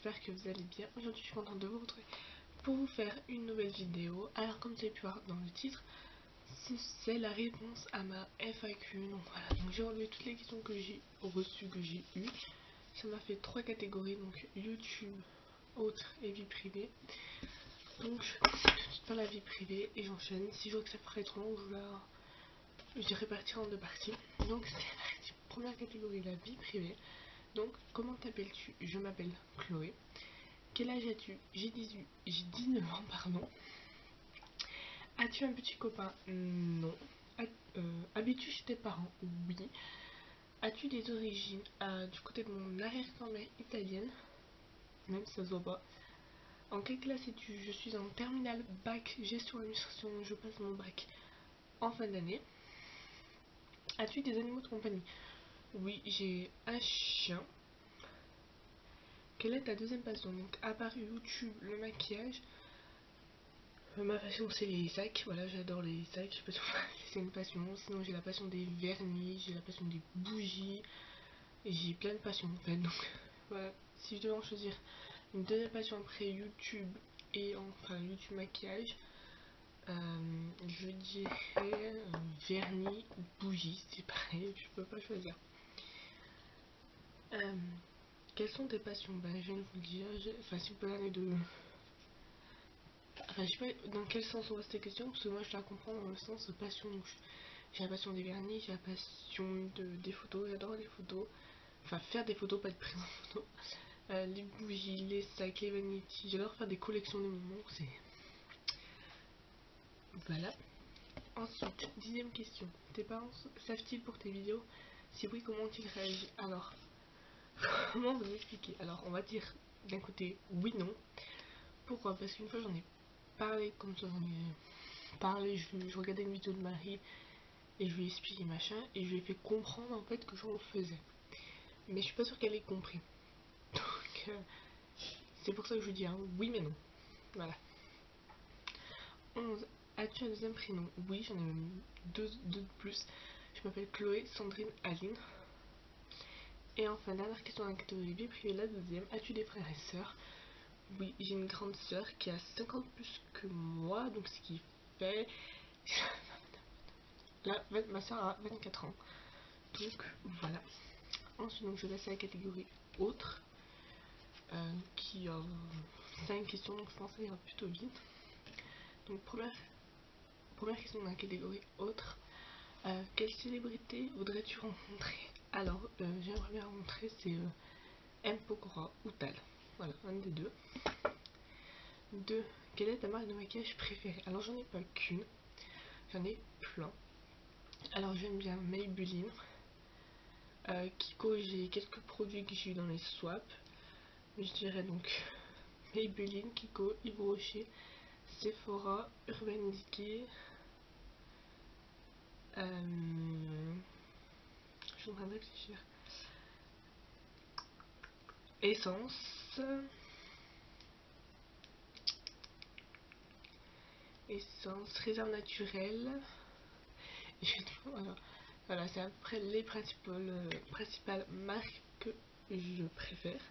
j'espère que vous allez bien. Aujourd'hui je suis contente de vous retrouver pour vous faire une nouvelle vidéo. Alors comme vous avez pu voir dans le titre, c'est la réponse à ma FAQ. Donc voilà, donc j'ai relevé toutes les questions que j'ai reçues, que j'ai eues. Ça m'a fait 3 catégories, donc YouTube, autres et vie privée. Donc je commence tout de suite par la vie privée et j'enchaîne. Si je vois que ça ferait trop long, je vais répartir en 2 parties. Donc c'est la première catégorie, la vie privée. Donc, comment t'appelles-tu? Je m'appelle Chloé. Quel âge as-tu? J'ai 19 ans, pardon. As-tu un petit copain? Non. Habites-tu chez tes parents? Oui. As-tu des origines du côté de mon arrière-grand-mère italienne? Même si ça se voit pas. En quelle classe es-tu? Je suis en terminale bac gestion administration. Je passe mon bac en fin d'année. As-tu des animaux de compagnie? Oui, j'ai un chien. Quelle est ta deuxième passion? Donc, à part YouTube, le maquillage, ma passion c'est les sacs. Voilà, j'adore les sacs. Je sais pas si c'est une passion. Sinon, j'ai la passion des vernis, j'ai la passion des bougies. J'ai plein de passions en fait. Donc, voilà, si je devais en choisir une deuxième passion après YouTube et enfin YouTube maquillage, je dirais vernis ou bougies. C'est pareil, je peux pas choisir. Quelles sont tes passions? Ben, je viens de vous le dire. Enfin, si vous pouvez aller de. Enfin, je sais pas dans quel sens on va cette question, parce que moi je la comprends dans le sens de passion. J'ai la passion des vernis, j'ai la passion des photos, j'adore les photos. Enfin, faire des photos, pas être prise en photo. Les bougies, les sacs, les vanities. J'adore faire des collections de moments. C'est. Voilà. Ensuite, 10ème question. Tes parents savent-ils pour tes vidéos? Si oui, comment ils réagissent? Alors, comment vous expliquer? Alors, on va dire d'un côté oui, non. Pourquoi? Parce qu'une fois j'en ai parlé comme ça, j'en ai parlé, je regardais une vidéo de Marie et je lui ai expliqué machin et je lui ai fait comprendre en fait que j'en faisais. Mais je suis pas sûre qu'elle ait compris. Donc, c'est pour ça que je lui dis oui, mais non. Voilà. 11. As-tu un deuxième prénom? Oui, j'en ai même deux de plus. Je m'appelle Chloé, Sandrine, Aline. Et enfin, dernière question dans la catégorie vie privée, la deuxième. As-tu des frères et sœurs? Oui, j'ai une grande sœur qui a 50 plus que moi, donc ce qui fait. Là, ma soeur a 24 ans. Donc voilà. Ensuite, donc, je laisse la catégorie autre, qui a 5 questions, donc je pense que ça ira plutôt vite. Donc première question dans la catégorie autre. Quelle célébrité voudrais-tu rencontrer? Alors, j'aimerais bien rencontrer, c'est M. Pokora ou Tal. Voilà, un des deux. 2. Quelle est ta marque de maquillage préférée? Alors, j'en ai pas qu'une, j'en ai plein. Alors, j'aime bien Maybelline. Kiko, j'ai quelques produits que j'ai eu dans les swaps. Je dirais donc Maybelline, Kiko, Yves Rocher, Sephora, Urban Decay. Je suis en train de réfléchir. Essence. Essence, réserve naturelle. Voilà, c'est à peu près les principales marques que je préfère.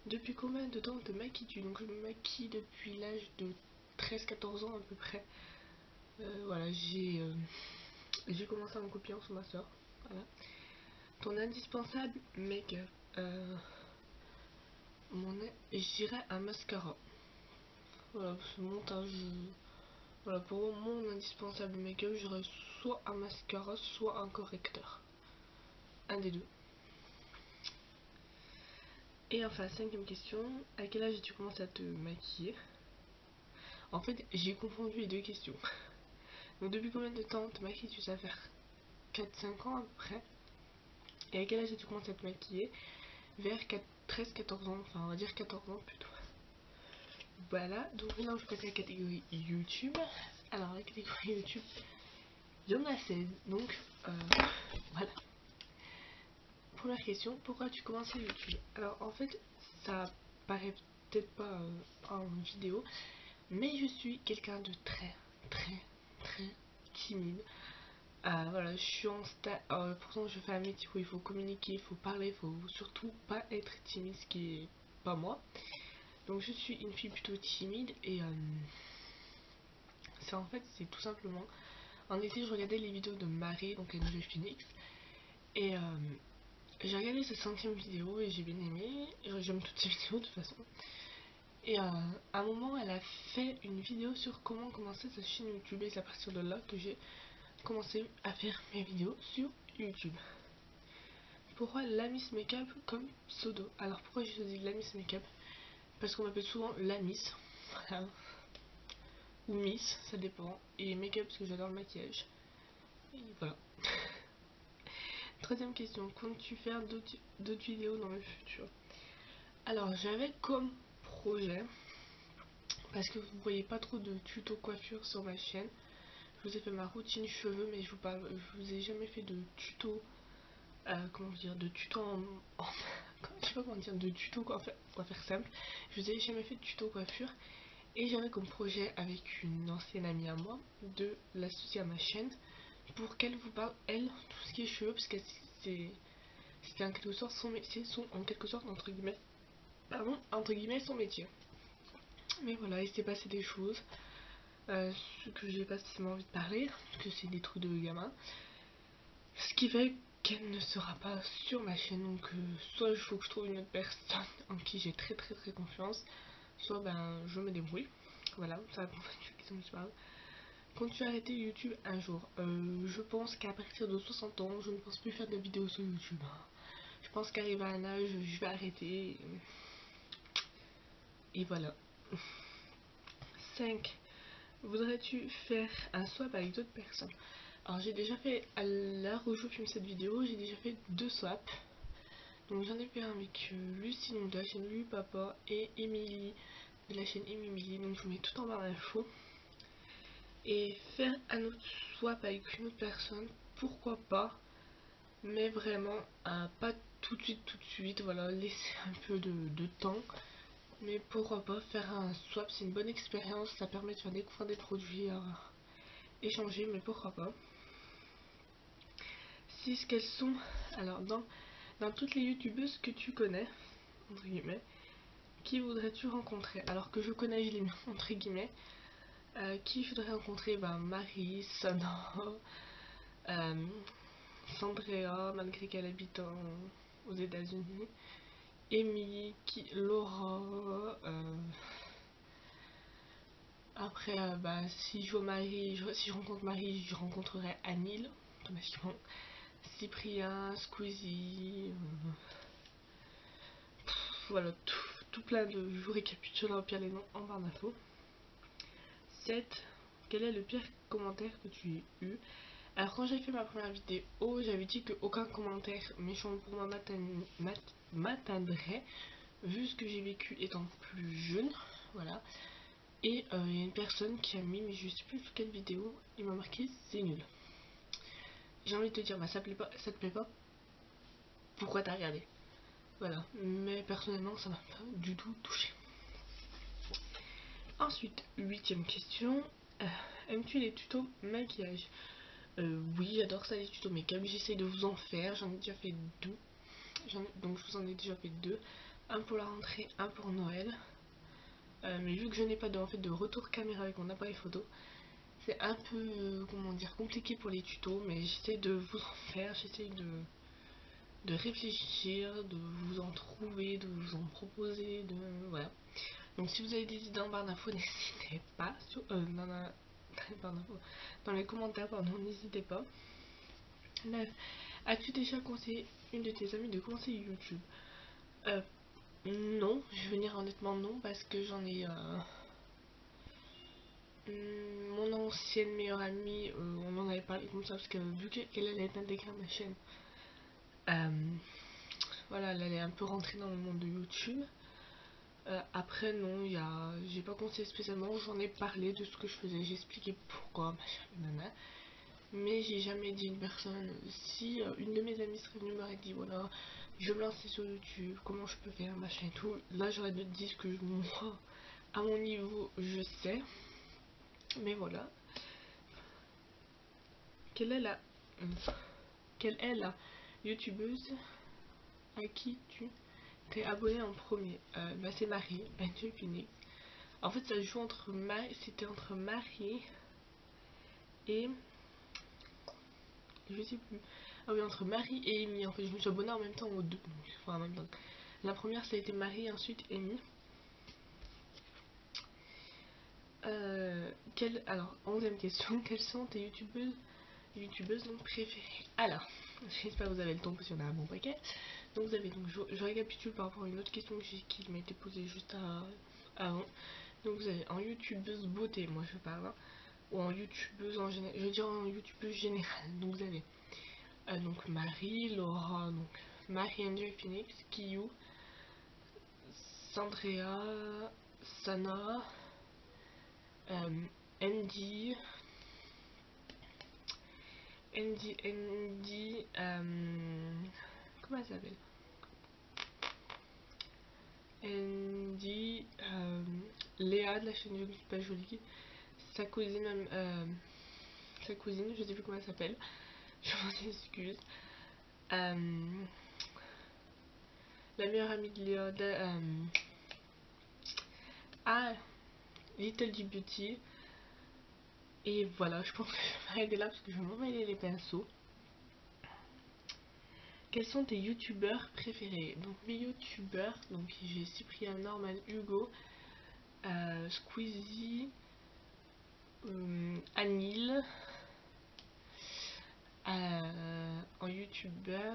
Depuis combien de temps te maquilles-tu? Donc je me maquille depuis l'âge de 13-14 ans à peu près. Voilà, j'ai commencé à me copier sur ma soeur. Voilà. Ton indispensable make-up. Je dirais un mascara. Voilà, voilà, pour mon indispensable make-up, j'aurais soit un mascara, soit un correcteur. Un des deux. Et enfin, 5ème question. À quel âge as-tu commencé à te maquiller? En fait, j'ai confondu les deux questions. Donc, depuis combien de temps te maquilles-tu? Ça va faire 4-5 ans à peu près. Et à quel âge as-tu commencé à te maquiller? Vers 13-14 ans, enfin on va dire 14 ans plutôt. Voilà, donc maintenant je passe à la catégorie YouTube. Alors la catégorie YouTube, il y en a 16, donc voilà. Première question, pourquoi tu commences à YouTube? Alors en fait, ça paraît peut-être pas en vidéo, mais je suis quelqu'un de très timide. Voilà, je suis en stade. Pourtant, je fais un métier où il faut communiquer, il faut parler, il faut surtout pas être timide, ce qui est pas moi. Donc je suis une fille plutôt timide et c'est en fait c'est tout simplement en été je regardais les vidéos de Marie, donc la nouvelle Phoenix, et j'ai regardé sa 5e vidéo et j'ai bien aimé. J'aime toutes ses vidéos de toute façon. Et à un moment elle a fait une vidéo sur comment commencer sa chaîne YouTube et c'est à partir de là que j'ai commencé à faire mes vidéos sur YouTube. Pourquoi la Miss Makeup comme pseudo? Alors pourquoi j'ai choisi la Miss Makeup? Parce qu'on m'appelle souvent la Miss, voilà. Ou Miss, ça dépend. Et Makeup parce que j'adore le maquillage. Et voilà. Troisième question, comptes-tu faire d'autres vidéos dans le futur? Alors j'avais comme projet, parce que vous voyez pas trop de tutos coiffure sur ma chaîne, je vous ai fait ma routine cheveux, mais je vous ai jamais fait de tuto, comment dire, de tuto je sais pas comment dire, de tuto coiffure simple. Je vous ai jamais fait de tuto coiffure. Et j'avais comme projet avec une ancienne amie à moi de l'associer à ma chaîne pour qu'elle vous parle, elle, tout ce qui est cheveux, parce que c'était en quelque sorte son métier, en quelque sorte, entre guillemets, son métier. Mais voilà, il s'est passé des choses, ce que j'ai pas spécialement envie de parler, parce que c'est des trucs de gamin. Ce qui fait qu'elle ne sera pas sur ma chaîne, donc soit il faut que je trouve une autre personne en qui j'ai très confiance, soit ben je me débrouille. Voilà, ça répond à une question que je parle. Comptes-tu arrêter YouTube un jour? Je pense qu'à partir de 60 ans, je ne pense plus faire de vidéos sur YouTube. Je pense qu'arrivé à un âge, je vais arrêter. Et voilà. 5. Voudrais-tu faire un swap avec d'autres personnes? Alors j'ai déjà fait, à l'heure où je filme cette vidéo, j'ai déjà fait 2 swaps. Donc j'en ai fait un avec Lucie, donc de la chaîne Lu Papa, et Emily de la chaîne Emily. Donc je vous mets tout en barre d'infos. Et faire un autre swap avec une autre personne, pourquoi pas, mais vraiment pas tout de suite, voilà, laisser un peu de temps. Mais pourquoi pas faire un swap, c'est une bonne expérience, ça permet de faire découvrir des produits, échanger, mais pourquoi pas. 6. Quelles sont, alors dans toutes les youtubeuses que tu connais, entre guillemets, qui voudrais-tu rencontrer? Alors que je connais, je les mets entre guillemets. Qui je voudrais rencontrer? Marie, Sana, Sandrea, malgré qu'elle habite aux États-Unis, Amy, Laura. Après, si si je rencontre Marie, je rencontrerai Anil, automatiquement. Cyprien, Squeezie. Voilà, tout plein de. Je vous récapitule au pire les noms en barre d'infos. 7. Quel est le pire commentaire que tu aies eu? Alors quand j'ai fait ma première vidéo, j'avais dit qu'aucun commentaire méchant pour moi m'atteindrait, vu ce que j'ai vécu étant plus jeune, voilà. Et il y a une personne qui a mis, mais je sais plus sur quelle vidéo, il m'a marqué c'est nul. J'ai envie de te dire, ça te plaît pas, pourquoi t'as regardé? Voilà, mais personnellement ça m'a pas du tout touché. Ensuite, 8ème question, aimes-tu les tutos maquillage? Oui, j'adore ça, les tutos make-up. J'essaie de vous en faire. J'en ai déjà fait 2. Donc, je vous en ai déjà fait 2. Un pour la rentrée, un pour Noël. Mais vu que je n'ai pas de retour caméra avec mon appareil photo, c'est un peu, comment dire, compliqué pour les tutos. Mais j'essaie de vous en faire. J'essaie de réfléchir, de vous en trouver, de vous en proposer. Voilà. Donc, si vous avez des idées en barre d'infos, n'hésitez pas. Dans les commentaires, pardon, n'hésitez pas. 9. As-tu déjà conseillé une de tes amies de conseiller YouTube? Non, je vais dire honnêtement non, parce que j'en ai mon ancienne meilleure amie, on en avait parlé comme ça, parce que vu qu'elle allait être intégrée à ma chaîne, voilà, elle allait un peu rentrer dans le monde de YouTube. Après non, j'ai pas conseillé spécialement, j'en ai parlé de ce que je faisais, j'ai expliqué pourquoi, machin, nanana. Mais j'ai jamais dit une personne. Si une de mes amies serait venue m'aurait dit voilà, je me lancer sur YouTube, comment je peux faire, machin et tout, là j'aurais dit ce que moi, à mon niveau, je sais. Mais voilà. Quelle est la, quelle est la youtubeuse à qui tu t'es abonné en premier? Bah c'est Marie, Enjoy Phoenix. En fait ça joue entre c'était entre Marie et... je sais plus. Ah oui, entre Marie et Amy. En fait je me suis abonnée en même temps aux deux. Enfin en même temps. La première ça a été Marie, ensuite Amy. Alors, 11e question, quelles sont tes youtubeuses donc préférées? Alors, j'espère que vous avez le temps parce qu'il y en a un bon paquet. Donc vous avez donc, je récapitule par rapport à une autre question qui m'a été posée juste avant. Donc vous avez en youtubeuse beauté, moi je parle, hein, ou en youtubeuse en général, je veux dire en youtubeuse générale. Donc vous avez donc Marie, Laura, donc Marie Enjoy Phoenix, Kiyu, Sandrea, Sana, Andy, comment elle s'appelle? Andy, Léa de la chaîne YouTube Pas Jolie, sa cousine, je sais plus comment elle s'appelle, je m'en excuse. La meilleure amie de Léa, Little G Beauty. Et voilà, je pense que je vais arrêter là parce que je vais m'emmêler les pinceaux. Quels sont tes youtubeurs préférés? Donc mes youtubeurs, donc j'ai Cyprien, Norman, Hugo, Squeezie, Anil, en youtubeur,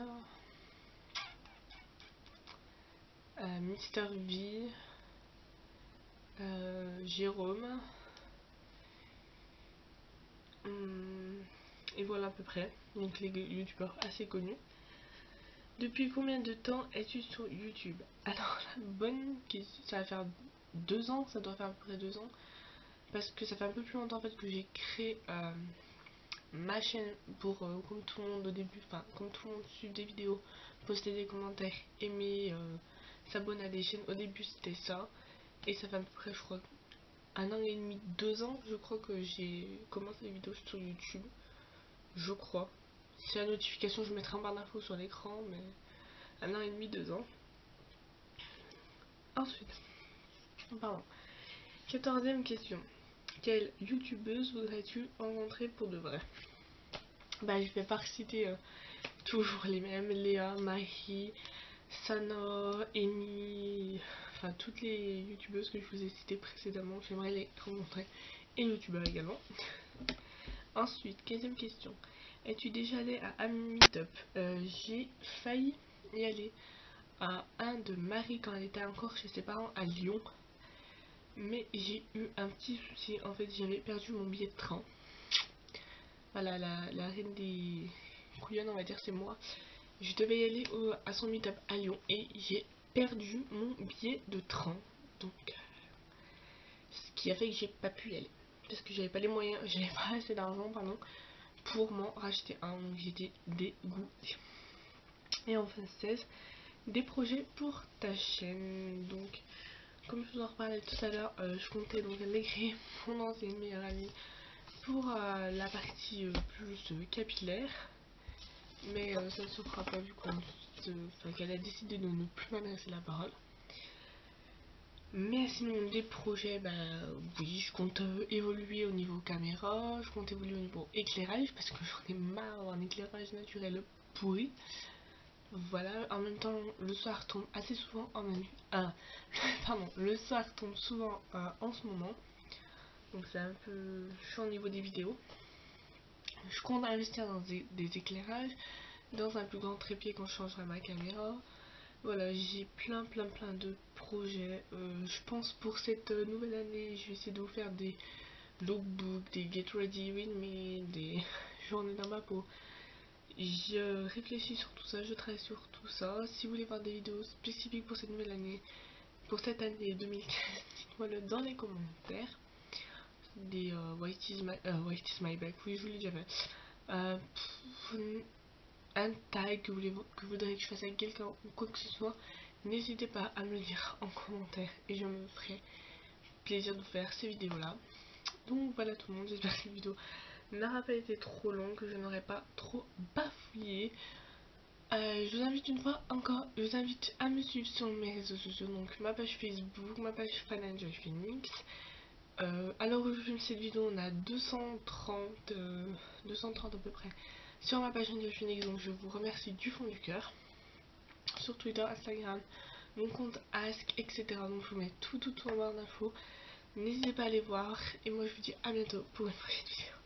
Mister V, Jérôme, et voilà à peu près, donc les youtubeurs assez connus. Depuis combien de temps es-tu sur YouTube? Alors la bonne question, ça va faire 2 ans, ça doit faire à peu près 2 ans, parce que ça fait un peu plus longtemps en fait que j'ai créé ma chaîne pour, comme tout le monde au début, enfin comme tout le monde, suivre des vidéos, poster des commentaires, aimer, s'abonner à des chaînes. Au début c'était ça, et ça fait à peu près je crois 1 an et demi, 2 ans je crois que j'ai commencé les vidéos sur YouTube, je crois. Si la notification je mettrai en barre d'infos sur l'écran, mais 1 an et demi, 2 ans. Ensuite, pardon, 14e question. Quelle youtubeuse voudrais-tu rencontrer pour de vrai? Bah je vais pas reciter toujours les mêmes, Léa, Marie, Sana, Amy, enfin toutes les youtubeuses que je vous ai citées précédemment, j'aimerais les rencontrer, et youtubeurs également. Ensuite, 15e question. Es-tu déjà allé à un meet-up? J'ai failli y aller à un de Marie quand elle était encore chez ses parents à Lyon. Mais j'ai eu un petit souci, en fait j'avais perdu mon billet de train. Voilà, la reine des couillonnes on va dire c'est moi. Je devais y aller à son meet-up à Lyon et j'ai perdu mon billet de train. Donc ce qui a fait que j'ai pas pu y aller. Parce que j'avais pas les moyens, j'avais pas assez d'argent pardon pour m'en racheter un. Donc j'étais dégoûtée. Et enfin 16, des projets pour ta chaîne. Donc comme je vous en reparlais tout à l'heure, je comptais donc intégrer mon ancienne meilleure amie pour la partie plus capillaire. Mais ça ne se fera pas vu qu'elle a décidé de ne plus m'adresser la parole. Mais sinon des projets, bah oui, je compte évoluer au niveau caméra, je compte évoluer au niveau éclairage parce que j'en ai marre d'avoir un éclairage naturel pourri. Voilà, en même temps le soir tombe assez souvent le soir tombe souvent en ce moment. Donc c'est un peu chaud au niveau des vidéos. Je compte investir dans des éclairages, dans un plus grand trépied quand je changerai ma caméra. Voilà, j'ai plein de projets. Je pense pour cette nouvelle année, je vais essayer de vous faire des lookbooks, des get ready with me, des journées dans ma peau. Je réfléchis sur tout ça, je travaille sur tout ça. Si vous voulez voir des vidéos spécifiques pour cette nouvelle année, pour cette année 2015, dites-moi le dans les commentaires. Des White is my back, oui je vous l'ai déjà fait. Un tag que vous voudrez que je fasse avec quelqu'un ou quoi que ce soit, n'hésitez pas à me le dire en commentaire et je me ferai plaisir de vous faire ces vidéos là. Donc voilà tout le monde, j'espère que cette vidéo n'aura pas été trop longue, que je n'aurai pas trop bafouillé. Je vous invite une fois encore, je vous invite à me suivre sur mes réseaux sociaux, donc ma page Facebook, ma page Fun Enjoy Phoenix. À l'heure où je filme cette vidéo, on a 230 à peu près sur ma page Enjoy Phoenix, donc je vous remercie du fond du cœur. Sur Twitter, Instagram, mon compte Ask, etc. Donc je vous mets tout en barre d'infos. N'hésitez pas à aller voir, et moi je vous dis à bientôt pour une prochaine vidéo.